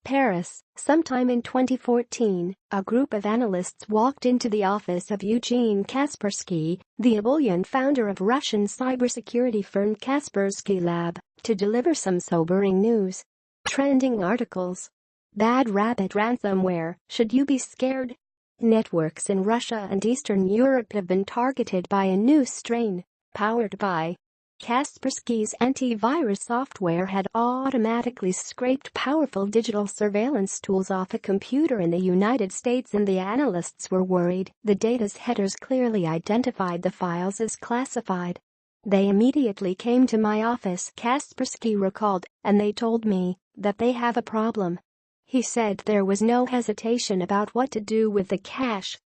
Paris, sometime in 2014, a group of analysts walked into the office of Eugene Kaspersky, the ebullient founder of Russian cybersecurity firm Kaspersky Lab, to deliver some sobering news. Trending articles. Bad rabbit ransomware, should you be scared? Networks in Russia and Eastern Europe have been targeted by a new strain, powered by Kaspersky's antivirus software had automatically scraped powerful digital surveillance tools off a computer in the United States, and the analysts were worried. The data's headers clearly identified the files as classified. They immediately came to my office, Kaspersky recalled, and they told me that they have a problem. He said there was no hesitation about what to do with the cache.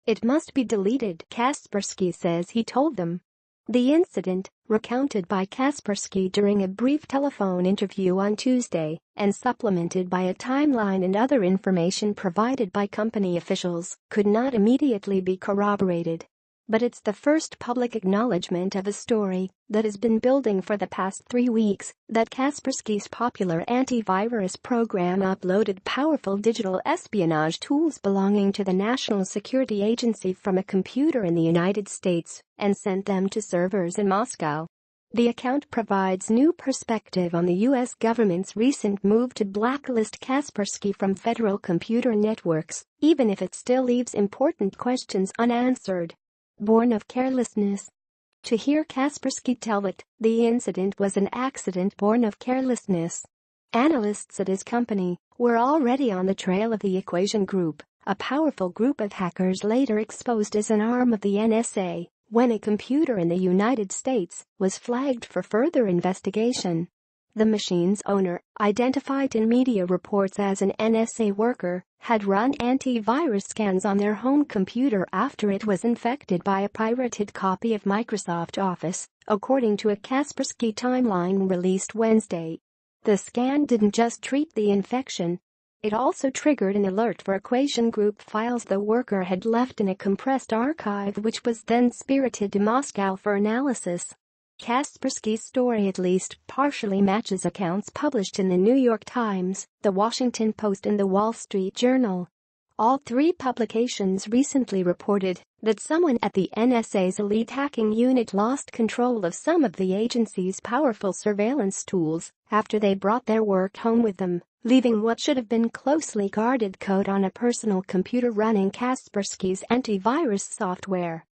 It must be deleted, Kaspersky says he told them. The incident, recounted by Kaspersky during a brief telephone interview on Tuesday and supplemented by a timeline and other information provided by company officials, could not immediately be corroborated. But it's the first public acknowledgement of a story that has been building for the past 3 weeks, that Kaspersky's popular antivirus program uploaded powerful digital espionage tools belonging to the National Security Agency from a computer in the United States and sent them to servers in Moscow. The account provides new perspective on the U.S. government's recent move to blacklist Kaspersky from federal computer networks, even if it still leaves important questions unanswered. Born of carelessness. To hear Kaspersky tell it, the incident was an accident born of carelessness. Analysts at his company were already on the trail of the Equation Group, a powerful group of hackers later exposed as an arm of the NSA, when a computer in the United States was flagged for further investigation. The machine's owner, identified in media reports as an NSA worker, had run antivirus scans on their home computer after it was infected by a pirated copy of Microsoft Office, according to a Kaspersky timeline released Wednesday. The scan didn't just treat the infection. It also triggered an alert for Equation Group files the worker had left in a compressed archive, which was then spirited to Moscow for analysis. Kaspersky's story at least partially matches accounts published in the New York Times, the Washington Post and the Wall Street Journal. All three publications recently reported that someone at the NSA's elite hacking unit lost control of some of the agency's powerful surveillance tools after they brought their work home with them, leaving what should have been closely guarded code on a personal computer running Kaspersky's antivirus software.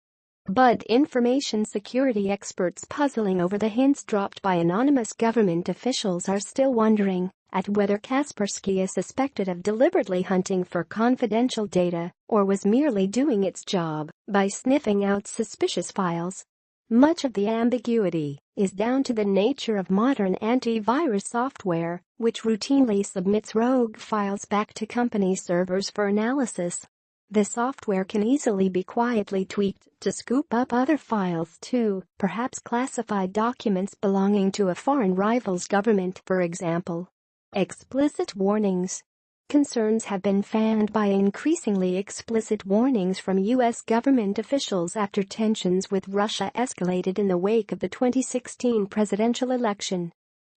But information security experts puzzling over the hints dropped by anonymous government officials are still wondering at whether Kaspersky is suspected of deliberately hunting for confidential data or was merely doing its job by sniffing out suspicious files. Much of the ambiguity is down to the nature of modern antivirus software, which routinely submits rogue files back to company servers for analysis. The software can easily be quietly tweaked to scoop up other files too, perhaps classified documents belonging to a foreign rival's government, for example. Explicit warnings. Concerns have been fanned by increasingly explicit warnings from U.S. government officials after tensions with Russia escalated in the wake of the 2016 presidential election.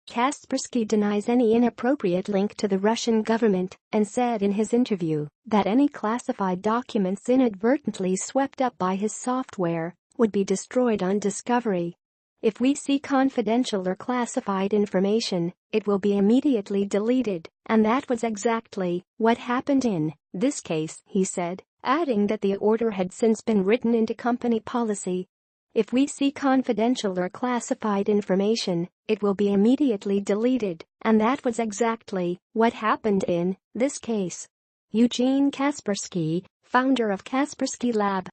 Kaspersky denies any inappropriate link to the Russian government and said in his interview that any classified documents inadvertently swept up by his software would be destroyed on discovery. If we see confidential or classified information, it will be immediately deleted, and that was exactly what happened in this case, he said, adding that the order had since been written into company policy. If we see confidential or classified information, it will be immediately deleted, and that was exactly what happened in this case. Eugene Kaspersky, founder of Kaspersky Lab.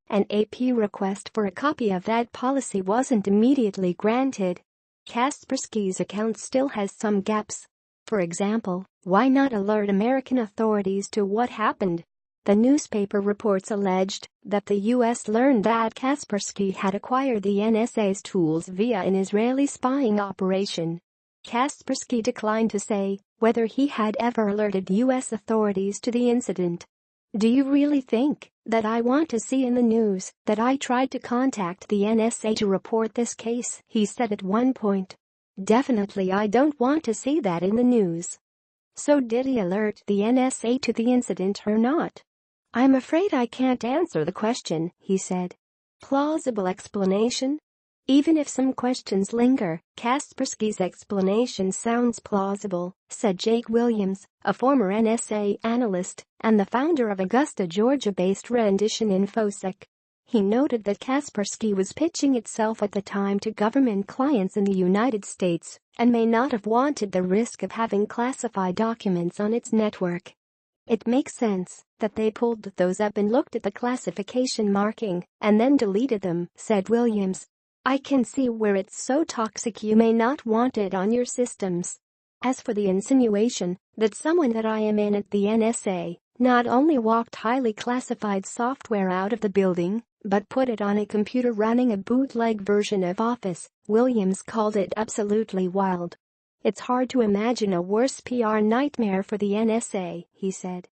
An AP request for a copy of that policy wasn't immediately granted. Kaspersky's account still has some gaps. For example, why not alert American authorities to what happened? The newspaper reports alleged that the U.S. learned that Kaspersky had acquired the NSA's tools via an Israeli spying operation. Kaspersky declined to say whether he had ever alerted U.S. authorities to the incident. "Do you really think that I want to see in the news that I tried to contact the NSA to report this case?" he said at one point. "Definitely I don't want to see that in the news." So did he alert the NSA to the incident or not? "I'm afraid I can't answer the question," he said. Plausible explanation? Even if some questions linger, Kaspersky's explanation sounds plausible, said Jake Williams, a former NSA analyst and the founder of Augusta, Georgia-based rendition InfoSec. He noted that Kaspersky was pitching itself at the time to government clients in the United States and may not have wanted the risk of having classified documents on its network. "It makes sense that they pulled those up and looked at the classification marking and then deleted them," said Williams. "I can see where it's so toxic you may not want it on your systems. As for the insinuation that someone that I am in at the NSA not only walked highly classified software out of the building, but put it on a computer running a bootleg version of Office," Williams called it absolutely wild. "It's hard to imagine a worse PR nightmare for the NSA," he said.